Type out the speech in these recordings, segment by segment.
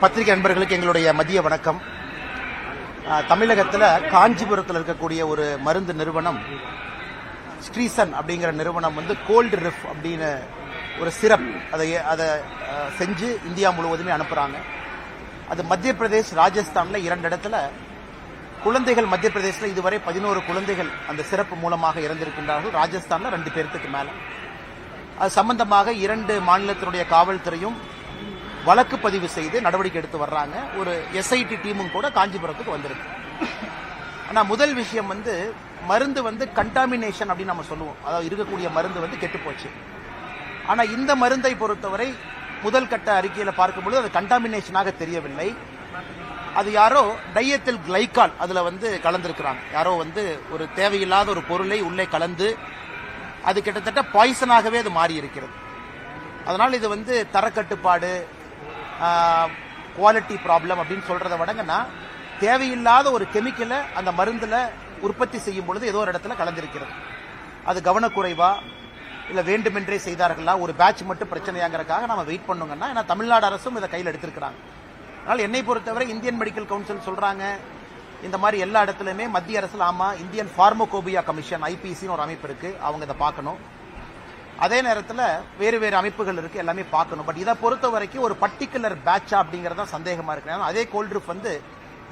பத்திரிகை நண்பர்களுக்கு எங்களுடைய மதிய வணக்கம். தமிழகத்தில் காஞ்சிபுரத்தில் இருக்கக்கூடிய ஒரு மருந்து நிறுவனம் ஸ்ட்ரீசன் அப்படிங்கிற நிறுவனம் கோல்டு ரிஃப் அப்படின்னு ஒரு சிரப் அதை செஞ்சு இந்தியா முழுவதுமே அனுப்புறாங்க. அது மத்திய பிரதேஷ், ராஜஸ்தான்ல 2 இடத்துல குழந்தைகள், மத்திய பிரதேசில் இதுவரை 11 குழந்தைகள் அந்த சிறப்பு மூலமாக இறந்திருக்கின்றார்கள். ராஜஸ்தான்ல 2 பேருக்கு மேல. அது சம்பந்தமாக 2 மாநிலத்தினுடைய காவல்துறையும் வழக்கு பதிவு செய்து நடவடிக்கை எடுத்து வர்றாங்க. ஒரு எஸ்ஐடி டீமும் கூட காஞ்சிபுரத்துக்கு வந்திருக்கு. ஆனா முதல் விஷயம் மருந்து கண்டாமினேஷன் அப்படின்னு நம்ம சொல்லுவோம். அதாவது இருக்கக்கூடிய மருந்து கெட்டு போச்சு. ஆனா இந்த மருந்தை பொறுத்தவரை முதல் கட்ட அறிக்கையில பார்க்கும்போது அது கண்டாமினேஷனாக தெரியவில்லை. அது யாரோ டையத்தில் கிளைகால் அதுல கலந்திருக்கிறாங்க. யாரோ ஒரு தேவையில்லாத ஒரு பொருளை உள்ளே கலந்து அது கிட்டத்தட்ட பாய்சனாகவே அது மாறி இருக்கிறது. அதனால் இது தரக்கட்டுப்பாடு, குவாலிட்டி ப்ராப்ளம் அப்படின்னு சொல்றதை விடங்கன்னா தேவையில்லாத ஒரு கெமிக்கலை அந்த மருந்துல உற்பத்தி செய்யும் பொழுது ஏதோ ஒரு இடத்துல கலந்திருக்கிறது. அது கவனக்குறைவா இல்ல வேண்டுமென்றே செய்தார்களா, ஒரு பேட்ச் மட்டும் பிரச்சனையாங்கிறதுக்காக நம்ம வெயிட் பண்ணுங்கன்னா, ஏன்னா தமிழ்நாடு அரசும் இதை கையில் எடுத்திருக்கிறாங்க. அதனால என்னை பொறுத்தவரை இந்தியன் மெடிக்கல் கவுன்சில் சொல்றாங்க இந்த மாதிரி எல்லா இடத்துலயுமே மத்திய அரசு இந்தியன் பார்மகோபியா கமிஷன் ஐபிசின்னு ஒரு அமைப்பு இருக்கு, அவங்க இதை பார்க்கணும். அதே நேரத்தில் வேறு வேறு அமைப்புகள் இருக்கு, எல்லாமே பார்க்கணும். பட் இதை பொறுத்த வரைக்கும் ஒரு பர்டிகுலர் பேட்சா அப்படிங்கறத சந்தேகமா இருக்கு. அதே கோல்ட் ரிஃப்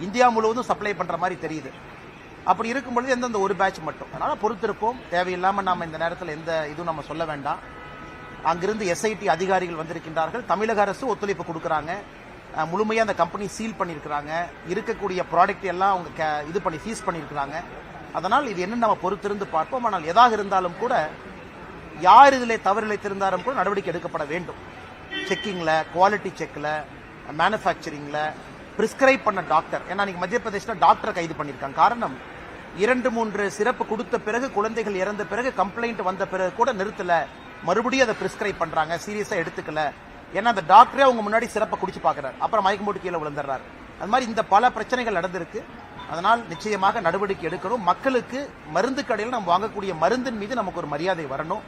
இந்தியா முழுவதும் சப்ளை பண்ற மாதிரி தெரியுது. அப்படி இருக்கும்பொழுது எந்தெந்த ஒரு பேட்ச் மட்டும், அதனால பொறுத்திருப்போம். தேவையில்லாம நாம இந்த நேரத்தில் எந்த இதுவும் நம்ம சொல்ல வேண்டாம். அங்கிருந்து எஸ்ஐடி அதிகாரிகள் வந்திருக்கின்றார்கள். தமிழக அரசு ஒத்துழைப்பு கொடுக்கறாங்க. முழுமையா அந்த கம்பெனி சீல் பண்ணிருக்காங்க. இருக்கக்கூடிய ப்ராடக்ட் எல்லாம் அவங்க இது பண்ணி சீஸ் பண்ணிருக்காங்க. அதனால் இது என்ன நம்ம பொறுத்திருந்து பார்ப்போம். ஆனால் எதாக இருந்தாலும் கூட யார் இதில் தவறு இழைத்திருந்தாலும் கூட நடவடிக்கை எடுக்கப்பட வேண்டும். செக்கிங்ல, குவாலிட்டி செக்ல, மேனுஃபேக்சரிங்ல, பிரிஸ்கிரைப் பண்ண டாக்டர், ஏன்னா நீங்க மத்திய பிரதேஷ்ல டாக்டரை கைது பண்ணிருக்காங்க. காரணம் 2-3 சிறப்பு கொடுத்த பிறகு, குழந்தைகள் இறந்த பிறகு, கம்ப்ளைண்ட் வந்த பிறகு கூட நிறுத்தல, மறுபடியும் அதை பிரிஸ்கிரைப் பண்றாங்க, சீரியஸா எடுத்துக்கல. ஏன்னா அந்த டாக்டரே அவங்க முன்னாடி சிறப்பை குடிச்சு பாக்குறாரு, அப்புறம் மயக்கம் போட்டு கீழே விழுந்துறாரு. அது மாதிரி இந்த பல பிரச்சனைகள் நடந்திருக்கு. அதனால் நிச்சயமாக நடவடிக்கை எடுக்கணும். மக்களுக்கு மருந்து கடையில் நம்ம வாங்கக்கூடிய மருந்தின் மீது நமக்கு ஒரு மரியாதை வரணும்.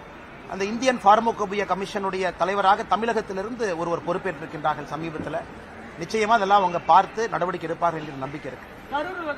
அந்த இந்தியன் பார்மகோபியா கமிஷனுடைய தலைவராக தமிழகத்திலிருந்து ஒருவர் பொறுப்பேற்றிருக்கின்றார்கள் சமீபத்தில். நிச்சயமா அதெல்லாம் அவங்க பார்த்து நடவடிக்கை எடுப்பார்கள் என்ற நம்பிக்கை இருக்கு.